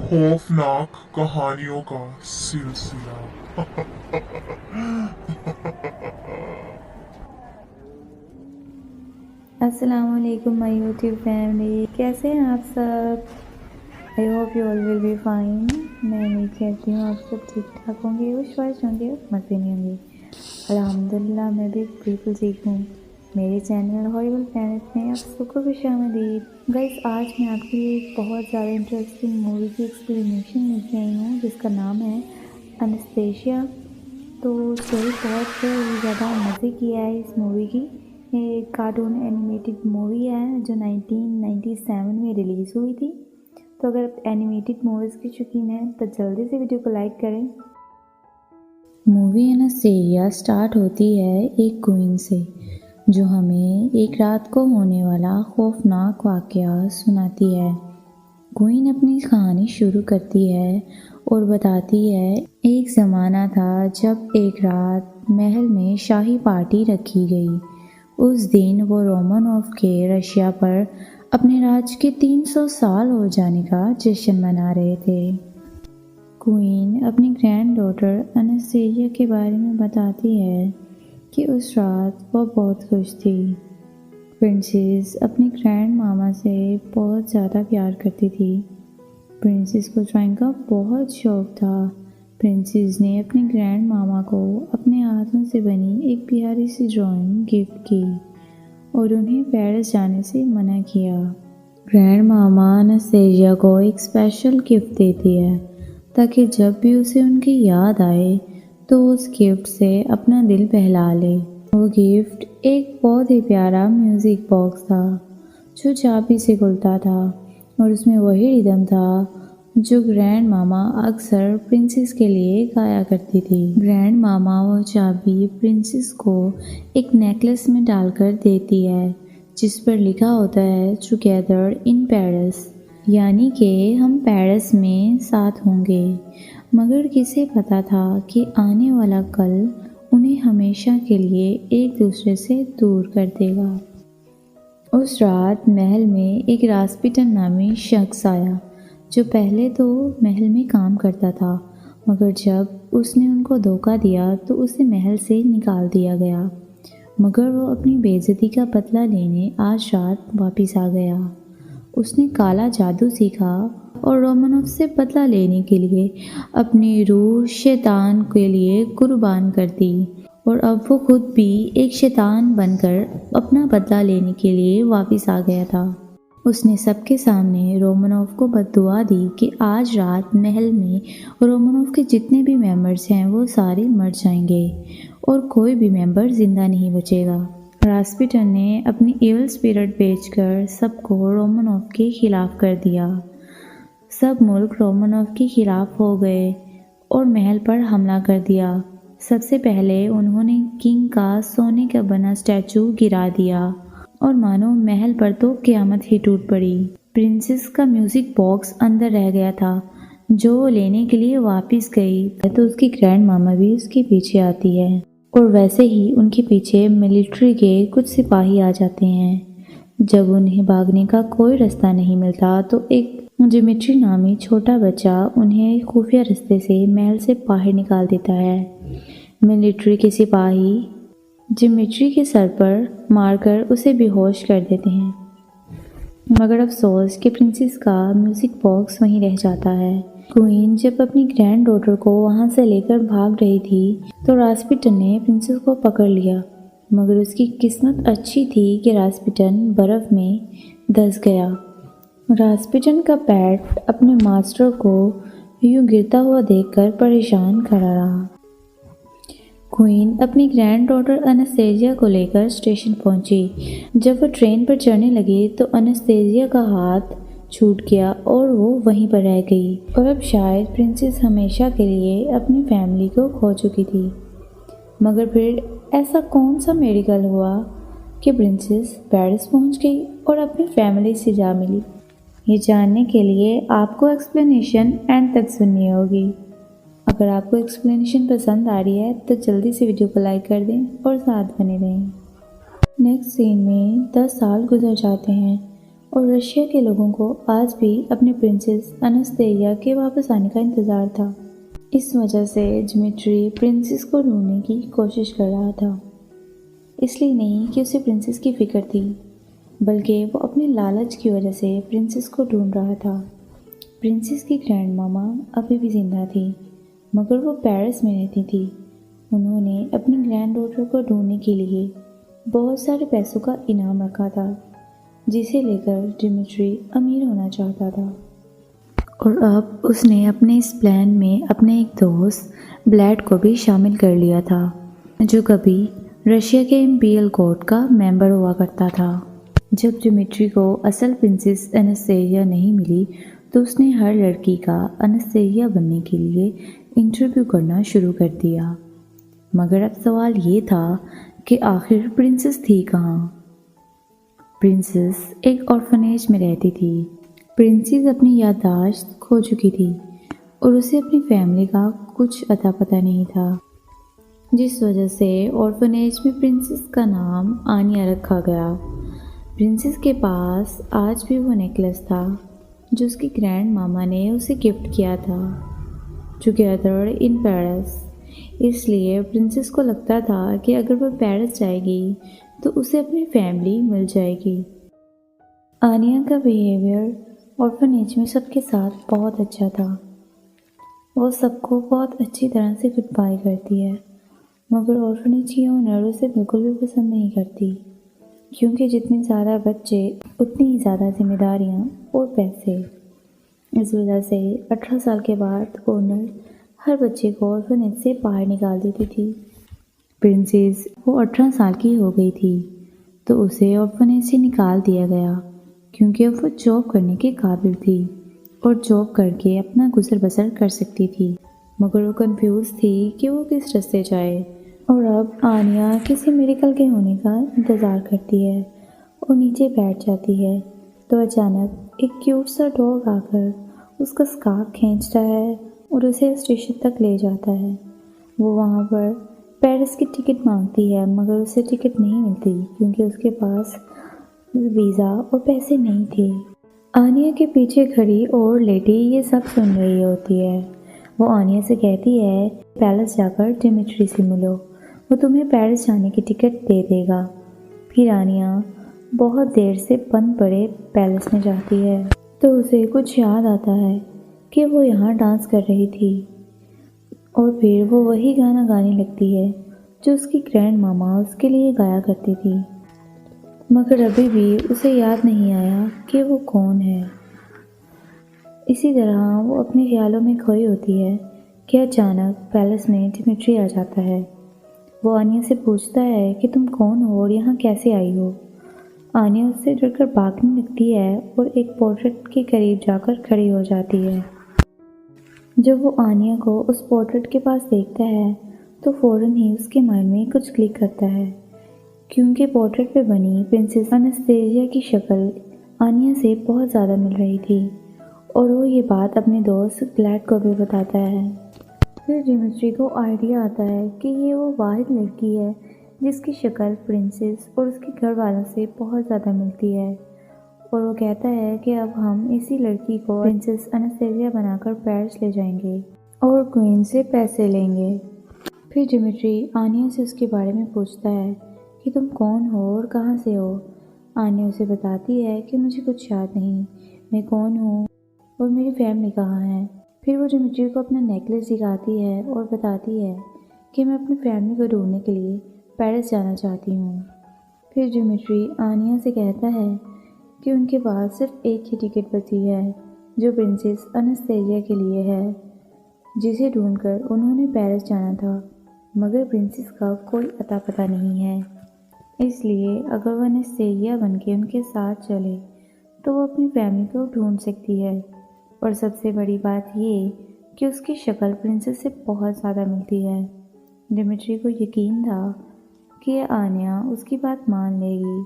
खौफनाक कहानियों का सिलसिला। अस्सलाम वालेकुम माय यूट्यूब फैमिली, कैसे हैं आप सब। I hope you all will be fine. मैं उम्मीद करती हूँ आप सब ठीक ठाक होंगे, खुश होंगे, मज़े में होंगे। अल्हम्दुलिल्लाह मैं भी बिल्कुल ठीक हूँ। मेरे चैनल हॉरिबल प्लैनेट में आप सबको खुशामदीद। गाइस, आज मैं आपके लिए एक बहुत ज़्यादा इंटरेस्टिंग मूवी की एक्सप्लेनेशन लेके आई हूँ जिसका नाम है एनेस्थीसिया। तो स्टोरी बहुत ही ज़्यादा मज़े की है इस मूवी की। ये कार्टून एनिमेटेड मूवी है जो 1997 में रिलीज़ हुई थी। तो अगर आप एनिमेटेड मूवीज़ के शौकीन हैं तो जल्दी से वीडियो को लाइक करें। मूवी एनेस्थीसिया स्टार्ट होती है एक क्वीन से जो हमें एक रात को होने वाला खौफनाक वाक़या सुनाती है। क्वीन अपनी कहानी शुरू करती है और बताती है, एक ज़माना था जब एक रात महल में शाही पार्टी रखी गई। उस दिन वो रोमानोव के रशिया पर अपने राज के 300 साल हो जाने का जश्न मना रहे थे। क्वीन अपनी ग्रैंड डॉटर एनेस्थीसिया के बारे में बताती है कि उस रात वो बहुत खुश थी। प्रिंसेस अपनी ग्रैंड मामा से बहुत ज़्यादा प्यार करती थी। प्रिंसेस को ड्राइंग का बहुत शौक था। प्रिंसेस ने अपने ग्रैंड मामा को अपने हाथों से बनी एक प्यारी सी ड्राइंग गिफ्ट की और उन्हें पेरिस जाने से मना किया। ग्रैंड मामा एनेस्थीसिया को एक स्पेशल गिफ्ट देती है ताकि जब भी उसे उनकी याद आए तो उस गिफ्ट से अपना दिल बहला ले। वो गिफ्ट एक बहुत ही प्यारा म्यूज़िक बॉक्स था जो चाबी से खुलता था और उसमें वही रिदम था जो ग्रैंड मामा अक्सर प्रिंसेस के लिए गाया करती थी। ग्रैंड मामा वो चाबी प्रिंसेस को एक नेकलेस में डालकर देती है जिस पर लिखा होता है टुगेदर इन पेरिस, यानी कि हम पेरिस में साथ होंगे। मगर किसे पता था कि आने वाला कल उन्हें हमेशा के लिए एक दूसरे से दूर कर देगा। उस रात महल में एक रास्पुटिन नामी शख्स आया जो पहले तो महल में काम करता था, मगर जब उसने उनको धोखा दिया तो उसे महल से निकाल दिया गया। मगर वो अपनी बेइज्जती का बदला लेने आज रात वापस आ गया। उसने काला जादू सीखा और रोमानोव से बदला लेने के लिए अपनी रूह शैतान के लिए कुर्बान कर दी और अब वो खुद भी एक शैतान बनकर अपना बदला लेने के लिए वापस आ गया था। उसने सबके सामने रोमानोव को बद्दुआ दी कि आज रात महल में रोमानोव के जितने भी मेंबर्स हैं वो सारे मर जाएंगे और कोई भी मेंबर जिंदा नहीं बचेगा। रास्पुटिन ने अपनी इविल स्पिरिट भेजकर सबको रोमानोव के खिलाफ कर दिया। सब मुल्क रोमानोव के खिलाफ हो गए और महल पर हमला कर दिया। सबसे पहले उन्होंने किंग का सोने का बना स्टैचू गिरा दिया और मानो महल पर तो क़यामत ही टूट पड़ी। प्रिंसेस का म्यूज़िक बॉक्स अंदर रह गया था जो वो लेने के लिए वापस गई तो उसकी ग्रैंड मामा भी उसके पीछे आती है और वैसे ही उनके पीछे मिलिट्री के कुछ सिपाही आ जाते हैं। जब उन्हें भागने का कोई रास्ता नहीं मिलता तो एक डिमिट्री नामी छोटा बच्चा उन्हें खुफिया रास्ते से महल से बाहर निकाल देता है। मिलिट्री के सिपाही डिमिट्री के सर पर मारकर उसे बेहोश कर देते हैं, मगर अफसोस कि प्रिंसेस का म्यूज़िक बॉक्स वहीं रह जाता है। क्वीन जब अपनी ग्रैंड डॉटर को वहां से लेकर भाग रही थी तो रास्पुटिन ने प्रिंसेस को पकड़ लिया, मगर उसकी किस्मत अच्छी थी कि रास्पुटिन बर्फ़ में धंस गया। रास्पुटिन का पैट अपने मास्टर को यूं गिरता हुआ देखकर परेशान खड़ा रहा। क्वीन अपनी ग्रैंड डॉटर एनेस्थीसिया को लेकर स्टेशन पहुंची। जब वो ट्रेन पर चढ़ने लगी तो एनेस्थीसिया का हाथ छूट गया और वो वहीं पर रह गई और अब शायद प्रिंसेस हमेशा के लिए अपनी फैमिली को खो चुकी थी। मगर फिर ऐसा कौन सा मेडिकल हुआ कि प्रिंसेस पेरिस पहुंच गई और अपनी फैमिली से जा मिली। ये जानने के लिए आपको एक्सप्लेनेशन एंड तक सुननी होगी। अगर आपको एक्सप्लेनेशन पसंद आ रही है तो जल्दी से वीडियो को लाइक कर दें और साथ बने रहें। नेक्स्ट सीन में 10 साल गुजर जाते हैं और रशिया के लोगों को आज भी अपनी प्रिंसेस अनस्तेसिया के वापस आने का इंतज़ार था। इस वजह से डिमिट्री प्रिंसेस को ढूंढने की कोशिश कर रहा था। इसलिए नहीं कि उसे प्रिंसेस की फ़िक्र थी, बल्कि वो अपने लालच की वजह से प्रिंसेस को ढूंढ रहा था। प्रिंसेस की ग्रैंड मामा अभी भी जिंदा थी, मगर वो पेरिस में रहती थी। उन्होंने अपनी ग्रैंड डॉटर को ढूंढने के लिए बहुत सारे पैसों का इनाम रखा था, जिसे लेकर डिमिट्री अमीर होना चाहता था। और अब उसने अपने इस प्लान में अपने एक दोस्त ब्लैड को भी शामिल कर लिया था, जो कभी रशिया के इम्पीरियल कोर्ट का मेंबर हुआ करता था। जब डिमिट्री को असल प्रिंसेस अनस्तेसिया नहीं मिली, तो उसने हर लड़की का अनस्तेसिया बनने के लिए इंटरव्यू करना शुरू कर दिया। मगर अब सवाल ये था कि आखिर प्रिंसेस थी कहाँ। प्रिंसेस एक ऑर्फनेज में रहती थी। प्रिंसेस अपनी याददाश्त खो चुकी थी और उसे अपनी फैमिली का कुछ अता पता नहीं था, जिस वजह से ऑर्फनेज में प्रिंसेस का नाम आनिया रखा गया। प्रिंसेस के पास आज भी वो नेकलेस था जो उसकी ग्रैंड मामा ने उसे गिफ्ट किया था, टुगेदर इन पेरिस। इसलिए प्रिंसेस को लगता था कि अगर वह पेरिस जाएगी तो उसे अपनी फैमिली मिल जाएगी। आनिया का बिहेवियर ऑर्फनेज में सबके साथ बहुत अच्छा था। वो सबको बहुत अच्छी तरह से गुड बाय करती है, मगर ऑर्फनेज की ओनर उसे बिल्कुल भी पसंद नहीं करती, क्योंकि जितने ज़्यादा बच्चे उतनी ही ज़्यादा जिम्मेदारियाँ और पैसे। इस वजह से 18 साल के बाद ओनर हर बच्चे को ऑर्फनेज से बाहर निकाल देती थी। प्रिंसेस वो 18 साल की हो गई थी, तो उसे ऑर्फनेज से निकाल दिया गया, क्योंकि अब वो जॉब करने के काबिल थी और जॉब करके अपना गुजर बसर कर सकती थी। मगर वो कंफ्यूज थी कि वो किस रास्ते जाए। और अब आनिया किसी मेडिकल के होने का इंतज़ार करती है और नीचे बैठ जाती है, तो अचानक एक क्यूट सा डॉग आकर उसका स्कार्फ खींचता है और उसे स्टेशन तक ले जाता है। वो वहाँ पर पेरिस की टिकट मांगती है, मगर उसे टिकट नहीं मिलती क्योंकि उसके पास वीज़ा और पैसे नहीं थे। आनिया के पीछे खड़ी और लेडी ये सब सुन रही होती है। वो आनिया से कहती है, पैलेस जाकर डिमिट्री से मिलो, वो तुम्हें पेरिस जाने की टिकट दे देगा। फिर आनिया बहुत देर से बंद पड़े पैलेस में जाती है, तो उसे कुछ याद आता है कि वो यहाँ डांस कर रही थी, और फिर वो वही गाना गाने लगती है जो उसकी ग्रैंड मामा उसके लिए गाया करती थी। मगर अभी भी उसे याद नहीं आया कि वो कौन है। इसी तरह वो अपने ख्यालों में खोई होती है कि अचानक पैलेस में डिमिट्री आ जाता है। वो आनिया से पूछता है कि तुम कौन हो और यहाँ कैसे आई हो। आनिया उससे डरकर भागने लगती है और एक पोर्ट्रेट के करीब जाकर खड़ी हो जाती है। जब वो आनिया को उस पोर्ट्रेट के पास देखता है, तो फ़ौरन ही उसके माइंड में कुछ क्लिक करता है, क्योंकि पोर्ट्रेट पे बनी प्रिंसेस अनस्तेसिया की शक्ल आनिया से बहुत ज़्यादा मिल रही थी, और वो ये बात अपने दोस्त ब्लैड को भी बताता है। फिर डिमिट्री को आइडिया आता है कि ये वो वाहिद लड़की है जिसकी शक्ल प्रिंसेस और उसके घर वालों से बहुत ज़्यादा मिलती है, और वो कहता है कि अब हम इसी लड़की को प्रिंसेस अनस्तेसिया बनाकर पेरिस ले जाएंगे और क्वीन से पैसे लेंगे। फिर डिमिट्री आनिया से उसके बारे में पूछता है कि तुम कौन हो और कहाँ से हो। आनिया उसे बताती है कि मुझे कुछ याद नहीं, मैं कौन हूँ और मेरी फैमिली कहाँ है। फिर वो डिमिट्री को अपना नेकलेस दिखाती है और बताती है कि मैं अपनी फैमिली को ढूंढने के लिए पेरिस जाना चाहती हूँ। फिर डिमिट्री आनिया से कहता है कि उनके पास सिर्फ एक ही टिकट बची है, जो प्रिंसेस अनस्तेसिया के लिए है, जिसे ढूंढकर उन्होंने पेरिस जाना था, मगर प्रिंसेस का कोई अता पता नहीं है। इसलिए अगर वह अनस्तेसिया बनके उनके साथ चले तो वो अपनी फैमिली को ढूंढ सकती है। और सबसे बड़ी बात ये कि उसकी शक्ल प्रिंसेस से बहुत ज़्यादा मिलती है। डिमिट्री को यकीन था कि आनिया उसकी बात मान लेगी।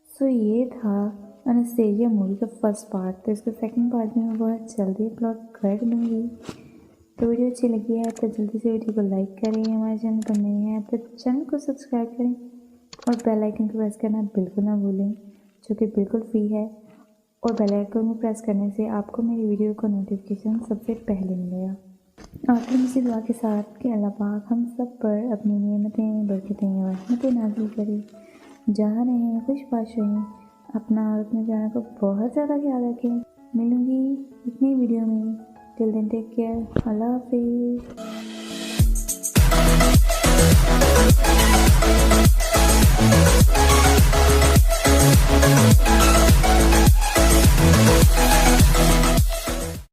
सो ये था अनस्तेसिया मूवी का फर्स्ट पार्ट। तो इसका सेकंड पार्ट में मैं बहुत जल्दी अपलोड कर दूँगी। तो वीडियो अच्छी लगी है तो जल्दी से वीडियो को लाइक करें, हमारे चैनल पर नए हैं तो चैनल को सब्सक्राइब करें और बेल आइकन को प्रेस करना बिल्कुल ना भूलें। जो कि बिल्कुल फ्री है, और बेल आइकन को प्रेस करने से आपको मेरी वीडियो का नोटिफिकेशन सबसे पहले मिलेगा। आखिर में इसी दुआ के साथ कि अल्लाह पाक हम सब पर अपनी नेमतें, बरकतें और रहमतें नाज़िल करे। जहाँ रहें खुश बाश रहें, अपना और अपने प्यार को बहुत ज़्यादा ख्याल रखें। मिलूँगी एक नई वीडियो में। टिल देन टेक केयर, अल्लाह हाफिज़।